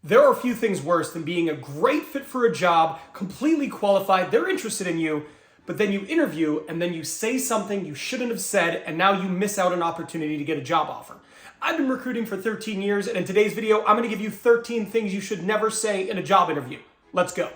There are few things worse than being a great fit for a job, completely qualified, they're interested in you, but then you interview and then you say something you shouldn't have said and now you miss out on an opportunity to get a job offer. I've been recruiting for 13 years and in today's video, I'm gonna give you 13 things you should never say in a job interview. Let's go.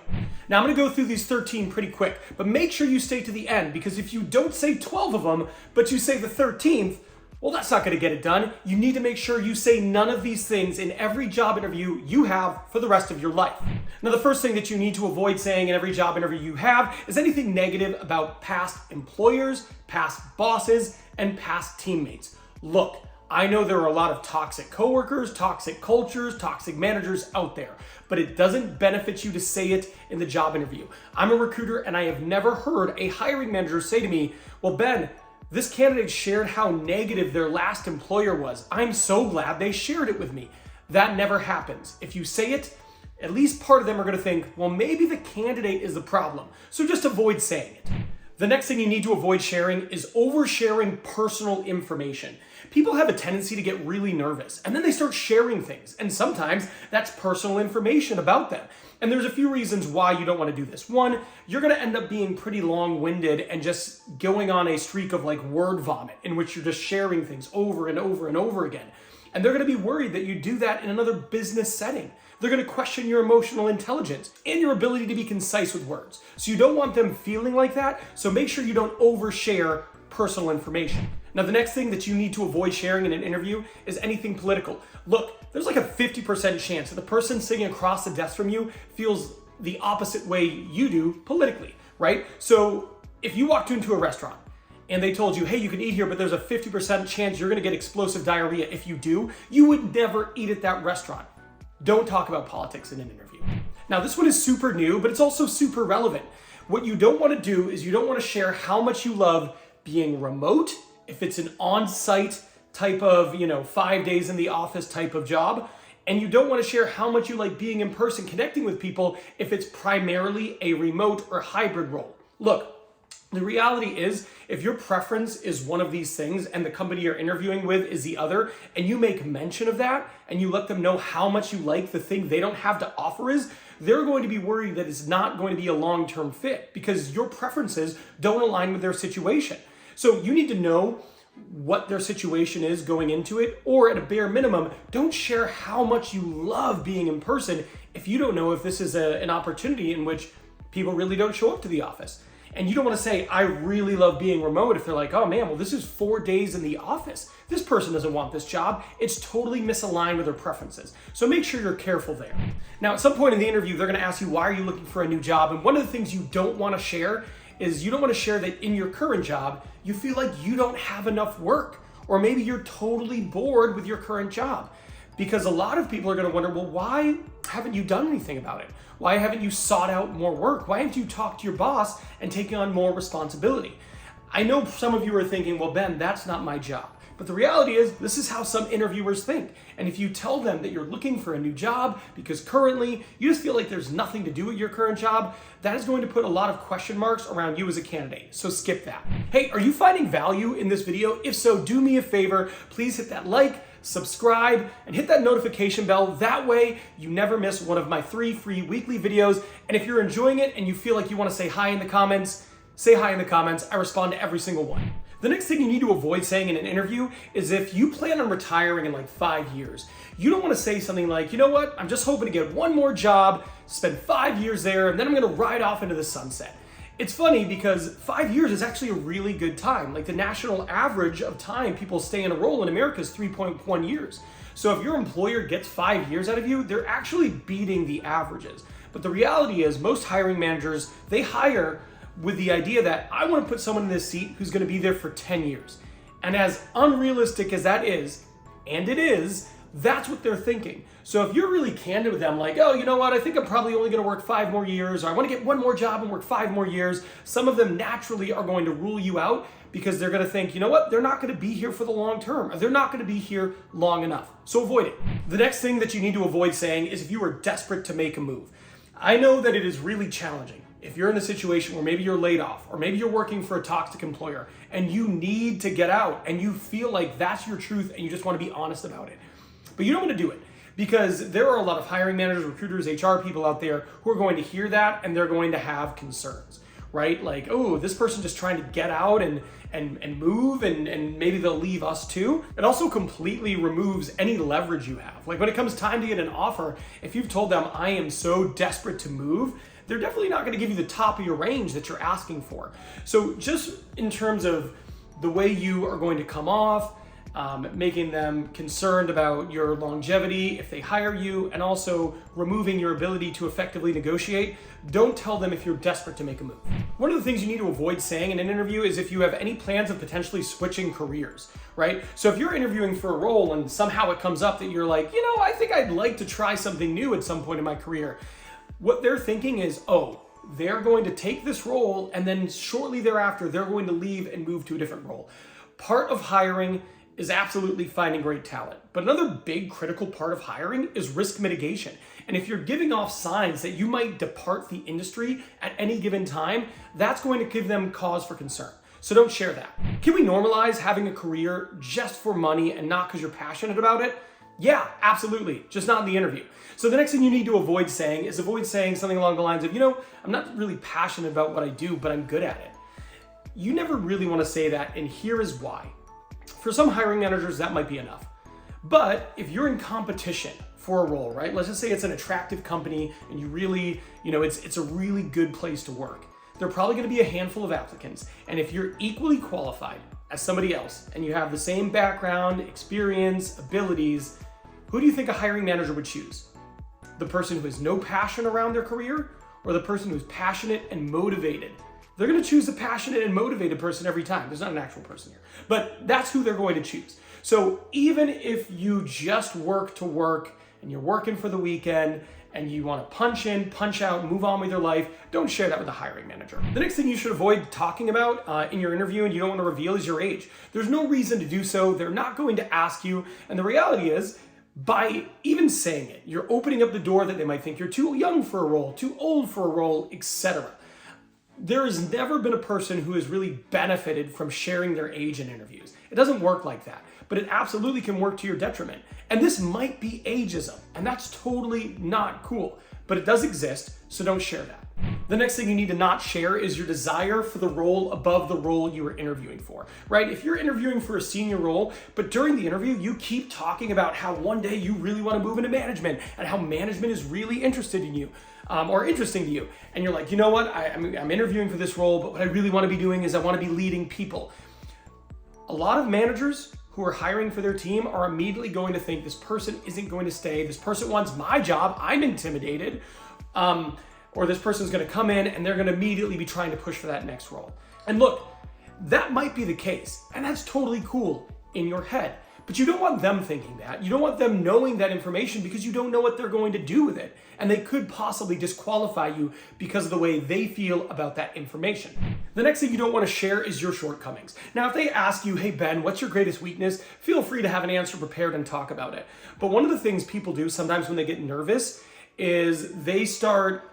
Now I'm gonna go through these 13 pretty quick, but make sure you stay to the end because if you don't say 12 of them, but you say the 13th, well, that's not gonna get it done. You need to make sure you say none of these things in every job interview you have for the rest of your life. Now, the first thing that you need to avoid saying in every job interview you have is anything negative about past employers, past bosses, and past teammates. Look, I know there are a lot of toxic coworkers, toxic cultures, toxic managers out there, but it doesn't benefit you to say it in the job interview. I'm a recruiter and I have never heard a hiring manager say to me, well, Ben, this candidate shared how negative their last employer was. I'm so glad they shared it with me. That never happens. If you say it, at least part of them are gonna think, well, maybe the candidate is the problem. So just avoid saying it. The next thing you need to avoid sharing is oversharing personal information. People have a tendency to get really nervous and then they start sharing things. And sometimes that's personal information about them. And there's a few reasons why you don't want to do this. One, you're going to end up being pretty long-winded and just going on a streak of like word vomit in which you're just sharing things over and over and over again. And they're going to be worried that you do that in another business setting. They're going to question your emotional intelligence and your ability to be concise with words. So you don't want them feeling like that. So make sure you don't overshare personal information. Now, the next thing that you need to avoid sharing in an interview is anything political. Look, there's like a 50% chance that the person sitting across the desk from you feels the opposite way you do politically, right? So if you walked into a restaurant and they told you, hey, you can eat here, but there's a 50% chance you're gonna get explosive diarrhea if you do, you would never eat at that restaurant. Don't talk about politics in an interview. Now, this one is super new, but it's also super relevant. What you don't wanna do is you don't wanna share how much you love being remote, if it's an on-site type of, 5 days in the office type of job, and you don't want to share how much you like being in person, connecting with people if it's primarily a remote or hybrid role. Look, the reality is if your preference is one of these things and the company you're interviewing with is the other, and you make mention of that and you let them know how much you like the thing they don't have to offer is, they're going to be worried that it's not going to be a long-term fit because your preferences don't align with their situation. So you need to know what their situation is going into it, or at a bare minimum, don't share how much you love being in person if you don't know if this is an opportunity in which people really don't show up to the office. And you don't want to say, I really love being remote if they're like, oh man, well, this is 4 days in the office. This person doesn't want this job. It's totally misaligned with their preferences. So make sure you're careful there. Now, at some point in the interview, they're going to ask you, why are you looking for a new job? And one of the things you don't want to share is you don't want to share that in your current job, you feel like you don't have enough work, or maybe you're totally bored with your current job. Because a lot of people are going to wonder, well, why haven't you done anything about it? Why haven't you sought out more work? Why haven't you talked to your boss and taken on more responsibility? I know some of you are thinking, well, Ben, that's not my job. But the reality is, this is how some interviewers think. And if you tell them that you're looking for a new job because currently you just feel like there's nothing to do at your current job, that is going to put a lot of question marks around you as a candidate. So skip that. Hey, are you finding value in this video? If so, do me a favor, please hit that like, subscribe, and hit that notification bell. That way you never miss one of my 3 free weekly videos. And if you're enjoying it and you feel like you want to say hi in the comments, say hi in the comments. I respond to every single one. The next thing you need to avoid saying in an interview is if you plan on retiring in like 5 years, you don't want to say something like, you know what, I'm just hoping to get one more job, spend 5 years there, and then I'm going to ride off into the sunset. It's funny because 5 years is actually a really good time. Like the national average of time people stay in a role in America is 3.1 years. So if your employer gets 5 years out of you, they're actually beating the averages. But the reality is most hiring managers, they hire with the idea that I want to put someone in this seat who's going to be there for 10 years. And as unrealistic as that is, and it is, that's what they're thinking. So if you're really candid with them, like, oh, you know what, I think I'm probably only going to work 5 more years, or I want to get one more job and work 5 more years, some of them naturally are going to rule you out because they're going to think, you know what, they're not going to be here for the long term, or they're not going to be here long enough. So avoid it. The next thing that you need to avoid saying is if you are desperate to make a move. I know that it is really challenging. If you're in a situation where maybe you're laid off, or maybe you're working for a toxic employer and you need to get out and you feel like that's your truth and you just want to be honest about it. But you don't want to do it Because there are a lot of hiring managers, recruiters, HR people out there who are going to hear that and they're going to have concerns, right? Like, oh, this person just trying to get out and move and maybe they'll leave us too. It also completely removes any leverage you have. Like when it comes time to get an offer, if you've told them I am so desperate to move, they're definitely not going to give you the top of your range that you're asking for. So just in terms of the way you are going to come off, making them concerned about your longevity if they hire you, and also removing your ability to effectively negotiate. Don't tell them if you're desperate to make a move. One of the things you need to avoid saying in an interview is if you have any plans of potentially switching careers, right? So if you're interviewing for a role and somehow it comes up that you're like, I think I'd like to try something new at some point in my career, what they're thinking is, oh, they're going to take this role and then shortly thereafter, they're going to leave and move to a different role. Part of hiring is absolutely finding great talent. But another big critical part of hiring is risk mitigation. And if you're giving off signs that you might depart the industry at any given time, that's going to give them cause for concern. So don't share that. Can we normalize having a career just for money and not because you're passionate about it? Yeah, absolutely. Just not in the interview. So the next thing you need to avoid saying something along the lines of, I'm not really passionate about what I do, but I'm good at it. You never really want to say that, and here is why. For some hiring managers, that might be enough. But if you're in competition for a role, right? Let's just say it's an attractive company and you really, it's a really good place to work. There are probably going to be a handful of applicants. And if you're equally qualified as somebody else and you have the same background, experience, abilities, who do you think a hiring manager would choose? The person who has no passion around their career or the person who's passionate and motivated? They're going to choose the passionate and motivated person every time. There's not an actual person here, but that's who they're going to choose. So even if you just work to work and you're working for the weekend and you want to punch in, punch out, move on with your life, don't share that with a hiring manager. The next thing you should avoid talking about in your interview and you don't want to reveal is your age. There's no reason to do so. They're not going to ask you. And the reality is, by even saying it, you're opening up the door that they might think you're too young for a role, too old for a role, etc. There has never been a person who has really benefited from sharing their age in interviews. It doesn't work like that, but it absolutely can work to your detriment. And this might be ageism, and that's totally not cool, but it does exist, so don't share that. The next thing you need to not share is your desire for the role above the role you were interviewing for, right? If you're interviewing for a senior role, but during the interview, you keep talking about how one day you really want to move into management and how management is really interested in you. Or interesting to you. And you're like, you know what, I'm interviewing for this role, but what I really want to be doing is I want to be leading people. A lot of managers who are hiring for their team are immediately going to think this person isn't going to stay, this person wants my job, I'm intimidated, or this person's going to come in and they're going to immediately be trying to push for that next role. And look, that might be the case, and that's totally cool in your head. But you don't want them thinking that. You don't want them knowing that information because you don't know what they're going to do with it. And they could possibly disqualify you because of the way they feel about that information. The next thing you don't want to share is your shortcomings. Now, if they ask you, hey, Ben, what's your greatest weakness? Feel free to have an answer prepared and talk about it. But one of the things people do sometimes when they get nervous is they start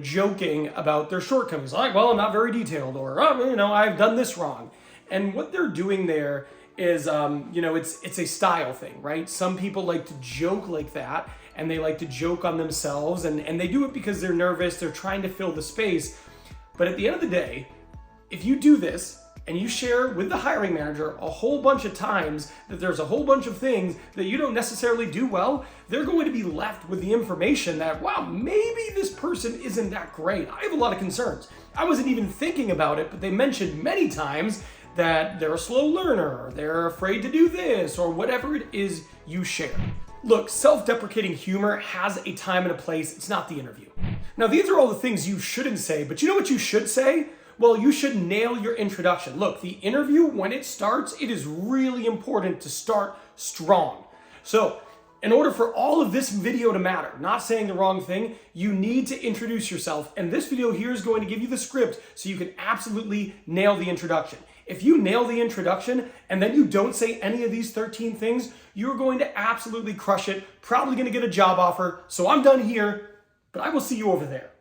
joking about their shortcomings. Like, well, I'm not very detailed, or, I've done this wrong. And what they're doing there is, it's a style thing, right? Some people like to joke like that, and they like to joke on themselves, and they do it because they're nervous, they're trying to fill the space. But at the end of the day, if you do this, and you share with the hiring manager a whole bunch of times that there's a whole bunch of things that you don't necessarily do well, they're going to be left with the information that, wow, maybe this person isn't that great. I have a lot of concerns. I wasn't even thinking about it, but they mentioned many times that they're a slow learner, or they're afraid to do this, or whatever it is you share. Look, self-deprecating humor has a time and a place. It's not the interview. Now, these are all the things you shouldn't say, but you know what you should say? Well, you should nail your introduction. Look, the interview, when it starts, it is really important to start strong. So, in order for all of this video to matter, not saying the wrong thing, you need to introduce yourself. And this video here is going to give you the script so you can absolutely nail the introduction. If you nail the introduction and then you don't say any of these 13 things, you're going to absolutely crush it, probably going to get a job offer. So I'm done here, but I will see you over there.